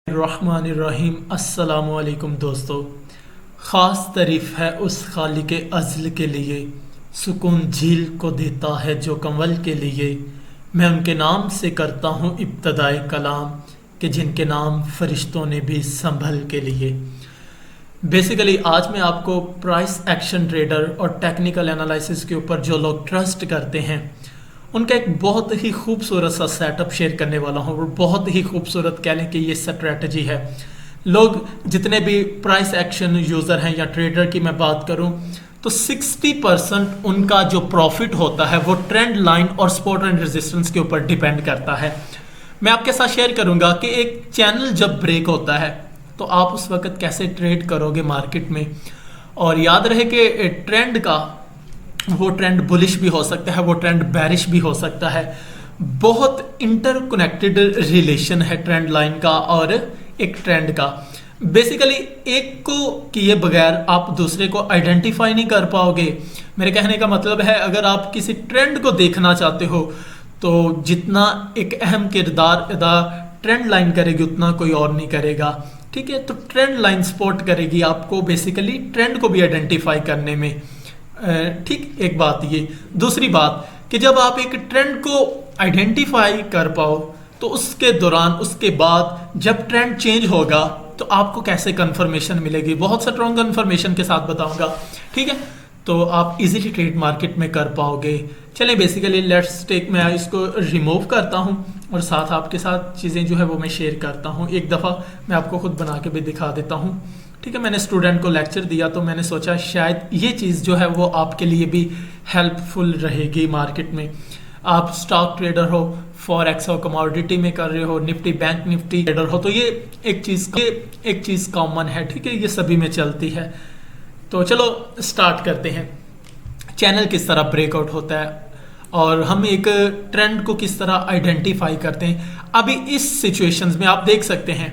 रहमानिर्रहीम। अस्सलामुअलैकुम दोस्तों, ख़ास तारीफ़ है उस खालिक अज़्ल के लिए, सुकून झील को देता है जो कंवल के लिए। मैं उनके नाम से करता हूँ इब्तदाए कलाम, कि जिनके नाम फरिश्तों ने भी संभल के लिए। बेसिकली आज मैं आपको प्राइस एक्शन ट्रेडर और टेक्निकल एनालिसिस के ऊपर जो लोग ट्रस्ट करते हैं उनका एक बहुत ही खूबसूरत सा सेटअप शेयर करने वाला हूँ। और बहुत ही खूबसूरत कह लें कि ये स्ट्रेटजी है। लोग जितने भी प्राइस एक्शन यूज़र हैं या ट्रेडर की मैं बात करूँ तो 60% उनका जो प्रॉफिट होता है वो ट्रेंड लाइन और सपोर्ट एंड रेजिस्टेंस के ऊपर डिपेंड करता है। मैं आपके साथ शेयर करूँगा कि एक चैनल जब ब्रेक होता है तो आप उस वक्त कैसे ट्रेड करोगे मार्केट में। और याद रहे कि ट्रेंड का वो ट्रेंड बुलिश भी हो सकता है, वो ट्रेंड बैरिश भी हो सकता है। बहुत इंटरकनेक्टेड रिलेशन है ट्रेंड लाइन का और एक ट्रेंड का। बेसिकली एक को किए बगैर आप दूसरे को आइडेंटिफाई नहीं कर पाओगे। मेरे कहने का मतलब है, अगर आप किसी ट्रेंड को देखना चाहते हो तो जितना एक अहम किरदार अदा ट्रेंड लाइन करेगी उतना कोई और नहीं करेगा। ठीक है, तो ट्रेंड लाइन सपोर्ट करेगी आपको बेसिकली ट्रेंड को भी आइडेंटिफाई करने में। ठीक, एक बात ये। दूसरी बात कि जब आप एक ट्रेंड को आइडेंटिफाई कर पाओ तो उसके दौरान उसके बाद जब ट्रेंड चेंज होगा तो आपको कैसे कंफर्मेशन मिलेगी, बहुत स्ट्रॉन्ग कंफर्मेशन के साथ बताऊंगा। ठीक है, तो आप इजीली ट्रेड मार्केट में कर पाओगे। चलें बेसिकली लेट्स टेक, मैं इसको रिमूव करता हूं और साथ आपके साथ चीज़ें जो है वो मैं शेयर करता हूं। एक दफ़ा मैं आपको खुद बना के भी दिखा देता हूं। ठीक है, मैंने स्टूडेंट को लेक्चर दिया तो मैंने सोचा शायद ये चीज़ जो है वो आपके लिए भी हेल्पफुल रहेगी मार्केट में। आप स्टॉक ट्रेडर हो, फॉरेक्स हो, कमोडिटी में कर रहे हो, निफ्टी बैंक निफ्टी ट्रेडर हो, तो ये एक चीज़ कॉमन है। ठीक है, ये सभी में चलती है। तो चलो स्टार्ट करते हैं। चैनल किस तरह ब्रेकआउट होता है और हम एक ट्रेंड को किस तरह आइडेंटिफाई करते हैं। अभी इस सिचुएशंस में आप देख सकते हैं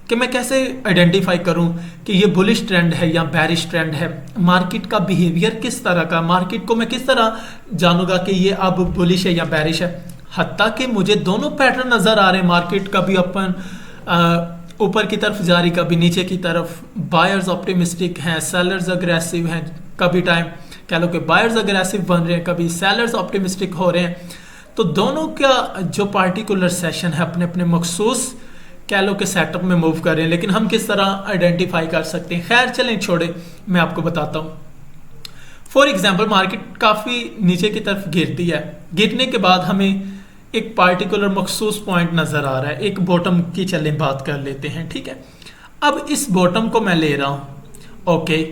कि मैं कैसे आइडेंटिफाई करूं कि ये बुलिश ट्रेंड है या बैरिश ट्रेंड है। मार्केट का बिहेवियर किस तरह का, मार्केट को मैं किस तरह जानूंगा कि ये अब बुलिश है या बैरिश है। हत्ता कि मुझे दोनों पैटर्न नज़र आ रहे हैं। मार्केट कभी अपन ऊपर की तरफ जा रही, कभी नीचे की तरफ। बायर्स ऑप्टिमिस्टिक हैं, सेलर्स अग्रेसिव हैं। कभी टाइम कह लो कि बायर्स अग्रेसिव बन रहे हैं, कभी सेलर्स ऑप्टिमिस्टिक हो रहे हैं। तो दोनों का जो पार्टिकुलर सेशन है अपने अपने मखसूस कह लो कि सेटअप में मूव कर रहे हैं। लेकिन हम किस तरह आइडेंटिफाई कर सकते हैं, खैर चलें छोड़े, मैं आपको बताता हूँ। फॉर एग्जाम्पल मार्केट काफ़ी नीचे की तरफ गिरती है। गिरने के बाद हमें एक पार्टिकुलर मखसूस पॉइंट नज़र आ रहा है। एक बॉटम की चलें बात कर लेते हैं। ठीक है, अब इस बॉटम को मैं ले रहा हूँ। ओके,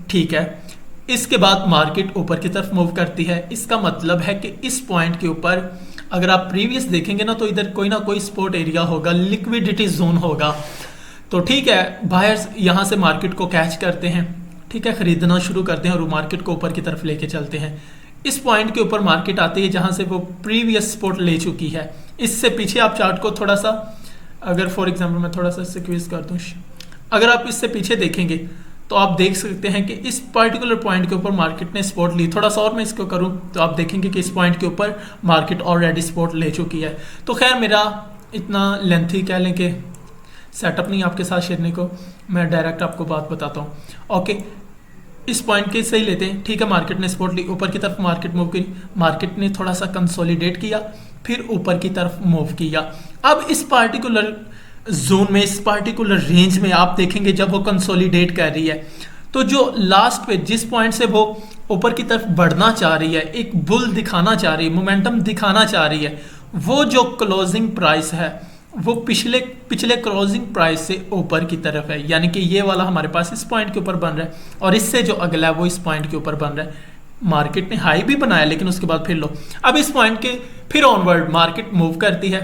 ठीक है। इसके बाद मार्केट ऊपर की तरफ मूव करती है। इसका मतलब है कि इस पॉइंट के ऊपर अगर आप प्रीवियस देखेंगे ना तो इधर कोई ना कोई सपोर्ट एरिया होगा, लिक्विडिटी जोन होगा। तो ठीक है, बायर्स यहाँ से मार्केट को कैच करते हैं। ठीक है, खरीदना शुरू करते हैं और मार्केट को ऊपर की तरफ लेके चलते हैं। इस पॉइंट के ऊपर मार्केट आती है जहाँ से वो प्रीवियस सपोर्ट ले चुकी है। इससे पीछे आप चार्ट को थोड़ा सा, अगर फॉर एग्जाम्पल मैं थोड़ा सा स्क्वीज कर दूँ, अगर आप इससे पीछे देखेंगे तो आप देख सकते हैं कि इस पर्टिकुलर पॉइंट के ऊपर मार्केट ने सपोर्ट ली। थोड़ा सा और मैं इसको करूं तो आप देखेंगे कि इस पॉइंट के ऊपर मार्केट ऑलरेडी सपोर्ट ले चुकी है। तो खैर मेरा इतना लेंथी कह लें कि सेटअप नहीं आपके साथ शेयरने को, मैं डायरेक्ट आपको बात बताता हूँ। ओके, इस पॉइंट के सही लेते हैं। ठीक है, मार्केट ने सपोर्ट ली, ऊपर की तरफ मार्केट मूव की, मार्केट ने थोड़ा सा कंसोलिडेट किया, फिर ऊपर की तरफ मूव किया। अब इस पार्टिकुलर जोन में, इस पार्टिकुलर रेंज में आप देखेंगे जब वो कंसोलिडेट कर रही है तो जो लास्ट पे जिस पॉइंट से वो ऊपर की तरफ बढ़ना चाह रही है, एक बुल दिखाना चाह रही है, मोमेंटम दिखाना चाह रही है, वो जो क्लोजिंग प्राइस है वो पिछले क्लोजिंग प्राइस से ऊपर की तरफ है। यानी कि ये वाला हमारे पास इस पॉइंट के ऊपर बन रहा है और इससे जो अगला है वो इस पॉइंट के ऊपर बन रहा है। मार्केट ने हाई भी बनाया लेकिन उसके बाद फिर लो। अब इस पॉइंट के फिर ऑनवर्ड मार्केट मूव करती है,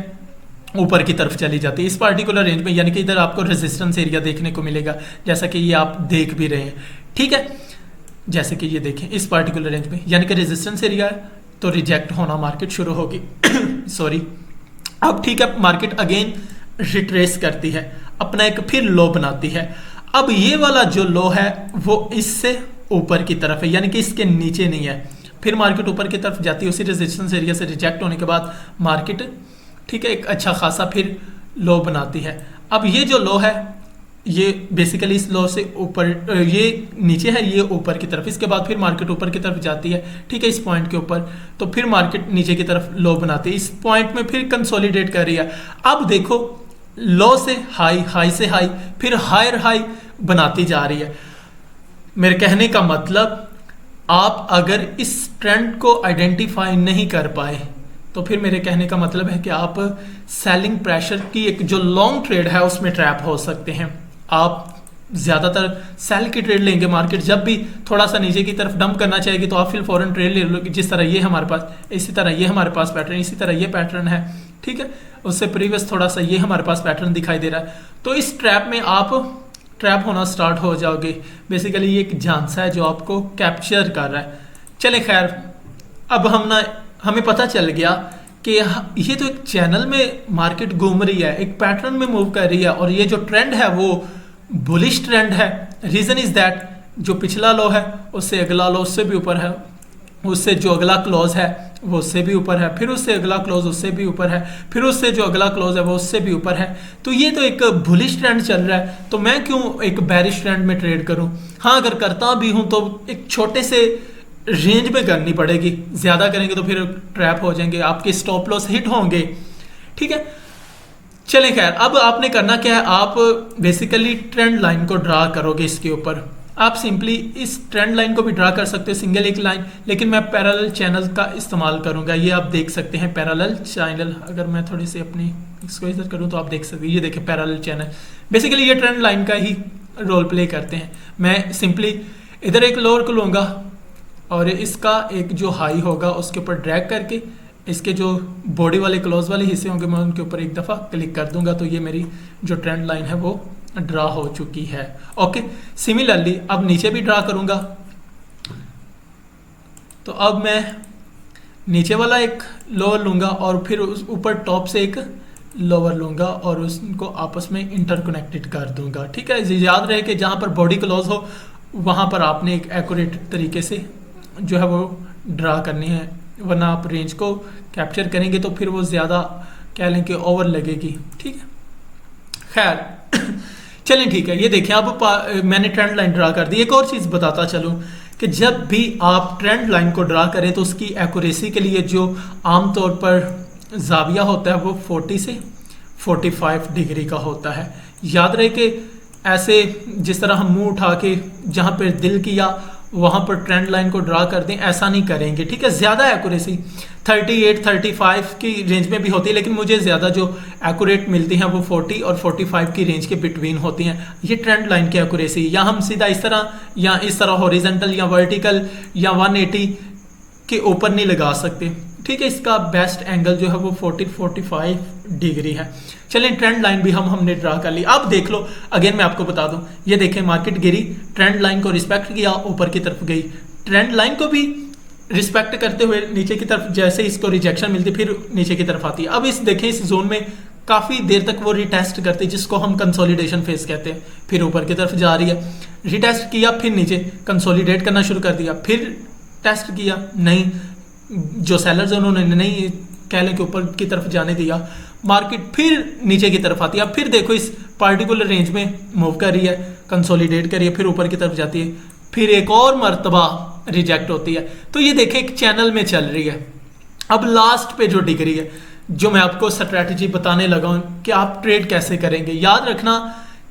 ऊपर की तरफ चली जाती है इस पार्टिकुलर रेंज में। यानी कि इधर आपको रेजिस्टेंस एरिया देखने को मिलेगा, जैसा कि ये आप देख भी रहे हैं। ठीक है, जैसे कि ये देखें इस पार्टिकुलर रेंज में, यानी कि रेजिस्टेंस एरिया है तो रिजेक्ट होना मार्केट शुरू होगी। सॉरी। अब ठीक है, मार्केट अगेन रिट्रेस करती है, अपना एक फिर लो बनाती है। अब ये वाला जो लो है वो इससे ऊपर की तरफ है, यानी कि इसके नीचे नहीं है। फिर मार्केट ऊपर की तरफ जाती है, उसी रेजिस्टेंस एरिया से रिजेक्ट होने के बाद मार्केट ठीक है एक अच्छा खासा फिर लो बनाती है। अब ये जो लो है ये बेसिकली इस लो से ऊपर, ये नीचे है, ये ऊपर की तरफ, इसके बाद फिर मार्केट ऊपर की तरफ जाती है, ठीक है, इस पॉइंट के ऊपर, तो फिर मार्केट नीचे की तरफ लो बनाती है, इस पॉइंट में फिर कंसोलिडेट कर रही है। अब देखो लो से हाई, हाई से हाई, फिर हायर हाई बनाती जा रही है। मेरे कहने का मतलब, आप अगर इस ट्रेंड को आइडेंटिफाई नहीं कर पाए तो फिर मेरे कहने का मतलब है कि आप सेलिंग प्रेशर की एक जो लॉन्ग ट्रेड है उसमें ट्रैप हो सकते हैं। आप ज़्यादातर सेल की ट्रेड लेंगे, मार्केट जब भी थोड़ा सा नीचे की तरफ डंप करना चाहेगी तो आप फिर फॉरन ट्रेड ले लो, जिस तरह ये हमारे पास, इसी तरह ये हमारे पास पैटर्न, इसी तरह ये पैटर्न है, ठीक है, उससे प्रीवियस थोड़ा सा ये हमारे पास पैटर्न दिखाई दे रहा है। तो इस ट्रैप में आप ट्रैप होना स्टार्ट हो जाओगे। बेसिकली ये एक झांसा है जो आपको कैप्चर कर रहा है। चले खैर, अब हमें पता चल गया कि ये तो एक चैनल में मार्केट घूम रही है, एक पैटर्न में मूव कर रही है, और ये जो ट्रेंड है वो बुलिश ट्रेंड है। रीजन इज दैट जो पिछला लो है उससे अगला लो उससे भी ऊपर है, उससे जो अगला क्लोज है वो उससे भी ऊपर है, फिर उससे अगला क्लोज उससे भी ऊपर है, फिर उससे जो अगला क्लोज है वो उससे भी ऊपर है। तो ये तो एक बुलिश ट्रेंड चल रहा है, तो मैं क्यों एक बेरिश ट्रेंड में ट्रेड करूं? हाँ, अगर करता भी हूं तो एक छोटे से रेंज में करनी पड़ेगी, ज्यादा करेंगे तो फिर ट्रैप हो जाएंगे, आपके स्टॉप लॉस हिट होंगे, ठीक है। चलें खैर, अब आपने करना क्या है, आप बेसिकली ट्रेंड लाइन को ड्रा करोगे इसके ऊपर। आप सिंपली इस ट्रेंड लाइन को भी ड्रा कर सकते हो, सिंगल एक लाइन, लेकिन मैं पैरेलल चैनल का इस्तेमाल करूंगा। ये आप देख सकते हैं पैरेलल चैनल, अगर मैं थोड़ी सी अपनी इसको इधर करूं तो आप देख सकते हैं, ये देखिए पैरेलल चैनल। बेसिकली ये ट्रेंड लाइन का ही रोल प्ले करते हैं। मैं सिंपली इधर एक लोअर को लूंगा और इसका एक जो हाई होगा उसके ऊपर ड्रैग करके इसके जो बॉडी वाले क्लोज वाले हिस्से होंगे मैं उनके ऊपर एक दफ़ा क्लिक कर दूंगा, तो ये मेरी जो ट्रेंड लाइन है वो ड्रा हो चुकी है। ओके, सिमिलरली अब नीचे भी ड्रा करूंगा, तो अब मैं नीचे वाला एक लोअर लूंगा और फिर उस ऊपर टॉप से एक लोअर लूंगा और उसको आपस में इंटरकनेक्टेड कर दूंगा, ठीक है। याद रहे कि जहां पर बॉडी क्लोज हो वहां पर आपने एक एक्यूरेट तरीके से जो है वो ड्रा करनी है, वरना आप रेंज को कैप्चर करेंगे तो फिर वो ज़्यादा कह लें कि ओवर लगेगी, ठीक है। खैर चलें, ठीक है, ये देखें अब मैंने ट्रेंड लाइन ड्रा कर दी। एक और चीज़ बताता चलूँ कि जब भी आप ट्रेंड लाइन को ड्रा करें तो उसकी एक्यूरेसी के लिए जो आमतौर पर जाविया होता है वो 40 से 45 डिग्री का होता है। याद रहे कि ऐसे जिस तरह हम मुंह उठा के जहाँ पर दिल किया वहाँ पर ट्रेंड लाइन को ड्रा कर दें, ऐसा नहीं करेंगे, ठीक है। ज़्यादा एक्यूरेसी 38 35 की रेंज में भी होती है, लेकिन मुझे ज़्यादा जो एक्यूरेट मिलती हैं वो 40 और 45 की रेंज के बिटवीन होती हैं। ये ट्रेंड लाइन की एक्यूरेसी, या हम सीधा इस तरह या इस तरह हॉरिजॉन्टल या वर्टिकल या 180 के ऊपर नहीं लगा सकते, ठीक है। इसका बेस्ट एंगल जो है वो 40-45 डिग्री है। चलें, ट्रेंड लाइन भी हमने ड्रा कर ली। अब देख लो, अगेन मैं आपको बता दूं, ये देखें मार्केट गिरी, ट्रेंड लाइन को रिस्पेक्ट किया, ऊपर की तरफ गई, ट्रेंड लाइन को भी रिस्पेक्ट करते हुए नीचे की तरफ जैसे इसको रिजेक्शन मिलती फिर नीचे की तरफ आती है। अब इस देखें इस जोन में काफ़ी देर तक वो रिटेस्ट करती है, जिसको हम कंसोलिडेशन फेज कहते हैं, फिर ऊपर की तरफ जा रही है, रिटेस्ट किया, फिर नीचे कंसोलिडेट करना शुरू कर दिया, फिर टेस्ट किया, नहीं, जो सेलर्स उन्होंने नहीं कह लें कि ऊपर की तरफ जाने दिया, मार्केट फिर नीचे की तरफ आती है। अब फिर देखो इस पार्टिकुलर रेंज में मूव कर रही है, कंसोलिडेट कर रही है, फिर ऊपर की तरफ जाती है, फिर एक और मर्तबा रिजेक्ट होती है। तो ये देखें एक चैनल में चल रही है। अब लास्ट पे जो डिग्री है, जो मैं आपको स्ट्रैटेजी बताने लगा हूं कि आप ट्रेड कैसे करेंगे, याद रखना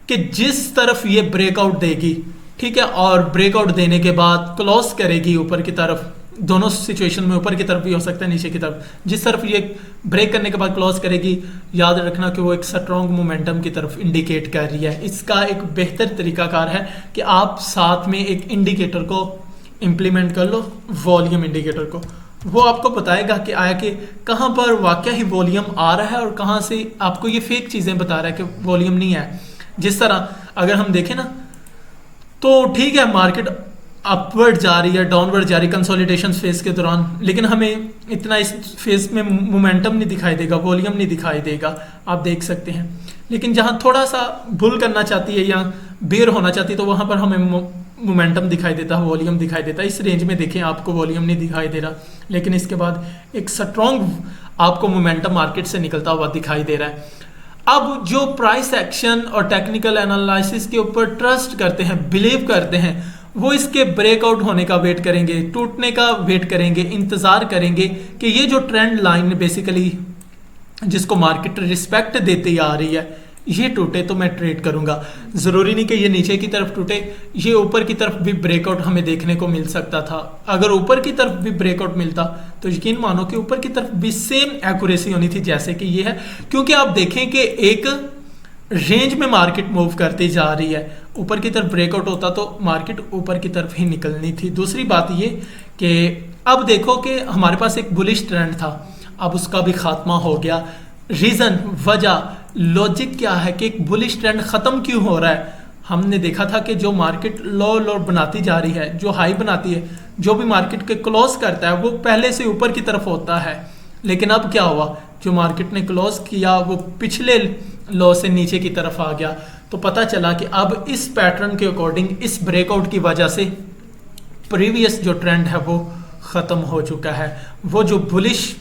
कि जिस तरफ ये ब्रेकआउट देगी, ठीक है, और ब्रेकआउट देने के बाद क्लोज करेगी ऊपर की तरफ, दोनों सिचुएशन में ऊपर की तरफ भी हो सकता है नीचे की तरफ, जिस तरफ ये ब्रेक करने के बाद क्लोज करेगी, याद रखना कि वो एक स्ट्रॉन्ग मोमेंटम की तरफ इंडिकेट कर रही है। इसका एक बेहतर तरीकाकार है कि आप साथ में एक इंडिकेटर को इम्प्लीमेंट कर लो, वॉल्यूम इंडिकेटर को। वो आपको बताएगा कि आया कि कहाँ पर वाकई ही वॉल्यूम आ रहा है और कहाँ से आपको ये फेक चीज़ें बता रहा है कि वॉल्यूम नहीं है। जिस तरह अगर हम देखें ना, तो ठीक है मार्केट अपवर्ड जा रही है, डाउनवर्ड जा रही है कंसोलिडेशन फेज के दौरान, लेकिन हमें इतना इस फेज में मोमेंटम नहीं दिखाई देगा, वॉल्यूम नहीं दिखाई देगा, आप देख सकते हैं। लेकिन जहां थोड़ा सा बुल करना चाहती है या बेयर होना चाहती है तो वहां पर हमें मोमेंटम दिखाई देता है, वॉल्यूम दिखाई देता है। इस रेंज में देखें आपको वॉल्यूम नहीं दिखाई दे रहा, लेकिन इसके बाद एक स्ट्रॉन्ग आपको मोमेंटम मार्केट से निकलता हुआ दिखाई दे रहा है। अब जो प्राइस एक्शन और टेक्निकल एनालिसिस के ऊपर ट्रस्ट करते हैं, बिलीव करते हैं, वो इसके ब्रेकआउट होने का वेट करेंगे, टूटने का वेट करेंगे, इंतजार करेंगे कि ये जो ट्रेंड लाइन बेसिकली जिसको मार्केट रिस्पेक्ट देती आ रही है ये टूटे तो मैं ट्रेड करूंगा। जरूरी नहीं कि ये नीचे की तरफ टूटे, ये ऊपर की तरफ भी ब्रेकआउट हमें देखने को मिल सकता था। अगर ऊपर की तरफ भी ब्रेकआउट मिलता तो यकीन मानो कि ऊपर की तरफ भी सेम एक्यूरेसी होनी थी जैसे कि ये है, क्योंकि आप देखें कि एक रेंज में मार्केट मूव करती जा रही है। ऊपर की तरफ ब्रेकआउट होता तो मार्केट ऊपर की तरफ ही निकलनी थी। दूसरी बात ये कि अब देखो कि हमारे पास एक बुलिश ट्रेंड था, अब उसका भी खात्मा हो गया। रीजन, वजह, लॉजिक क्या है कि एक बुलिश ट्रेंड खत्म क्यों हो रहा है? हमने देखा था कि जो मार्केट लो बनाती जा रही है, जो हाई बनाती है, जो भी मार्केट के क्लोज करता है वो पहले से ऊपर की तरफ होता है। लेकिन अब क्या हुआ, जो मार्केट ने क्लोज किया वो पिछले लो से नीचे की तरफ आ गया। तो पता चला कि अब इस पैटर्न के अकॉर्डिंग इस ब्रेकआउट की वजह से प्रीवियस जो ट्रेंड है वो खत्म हो चुका है। वो जो बुलिश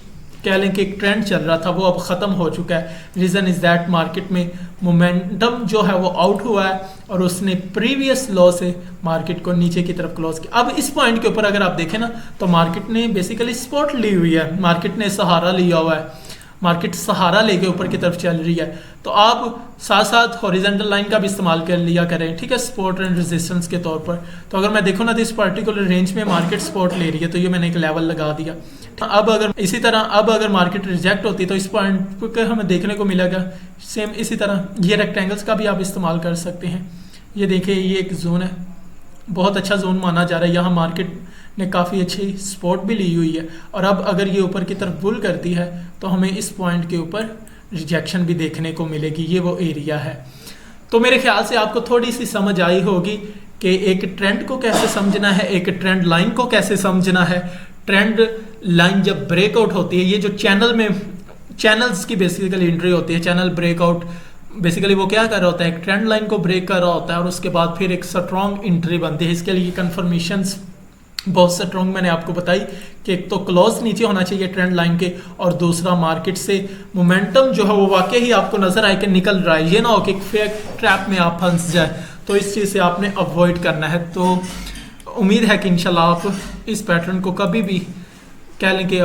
कह लें कि एक ट्रेंड चल रहा था वो अब खत्म हो चुका है। रीजन इज दैट मार्केट में मोमेंटम जो है वो आउट हुआ है और उसने प्रीवियस लॉ से मार्केट को नीचे की तरफ क्लोज किया। अब इस पॉइंट के ऊपर अगर आप देखें ना तो मार्केट ने बेसिकली सपोर्ट ली हुई है, मार्केट ने सहारा लिया हुआ है, मार्केट सहारा लेके ऊपर की तरफ चल रही है। तो आप साथ साथ हॉरिजॉन्टल लाइन का भी इस्तेमाल कर लिया करें, ठीक है, सपोर्ट एंड रेजिस्टेंस के तौर पर। तो अगर मैं देखूँ ना तो इस पर्टिकुलर रेंज में मार्केट सपोर्ट ले रही है तो ये मैंने एक लेवल लगा दिया। अब अगर इसी तरह अब अगर मार्केट रिजेक्ट होती तो इस पॉइंट पर हमें देखने को मिलेगा सेम इसी तरह ये रेक्टेंगल्स का भी आप इस्तेमाल कर सकते हैं। ये देखिए ये एक जोन है, बहुत अच्छा जोन माना जा रहा है, यहाँ मार्केट ने काफ़ी अच्छी सपोर्ट भी ली हुई है। और अब अगर ये ऊपर की तरफ बुल करती है तो हमें इस पॉइंट के ऊपर रिजेक्शन भी देखने को मिलेगी। ये वो एरिया है। तो मेरे ख्याल से आपको थोड़ी सी समझ आई होगी कि एक ट्रेंड को कैसे समझना है, एक ट्रेंड लाइन को कैसे समझना है। ट्रेंड लाइन जब ब्रेकआउट होती है, ये जो चैनल में चैनल्स की बेसिकली एंट्री होती है, चैनल ब्रेकआउट बेसिकली वो क्या कर रहा होता है, एक ट्रेंड लाइन को ब्रेक कर रहा होता है और उसके बाद फिर एक स्ट्रॉन्ग एंट्री बनती है। इसके लिए कंफर्मेशंस बहुत स्ट्रॉन्ग मैंने आपको बताई कि एक तो क्लोज नीचे होना चाहिए ट्रेंड लाइन के, और दूसरा मार्केट से मोमेंटम जो है वो वाकई ही आपको नजर आए कि निकल रहा है। ये ना हो कि एक फेक ट्रैप में आप फंस जाए, तो इस चीज़ से आपने अवॉइड करना है। तो उम्मीद है कि इंशाल्लाह आप इस पैटर्न को कभी भी कह लें कि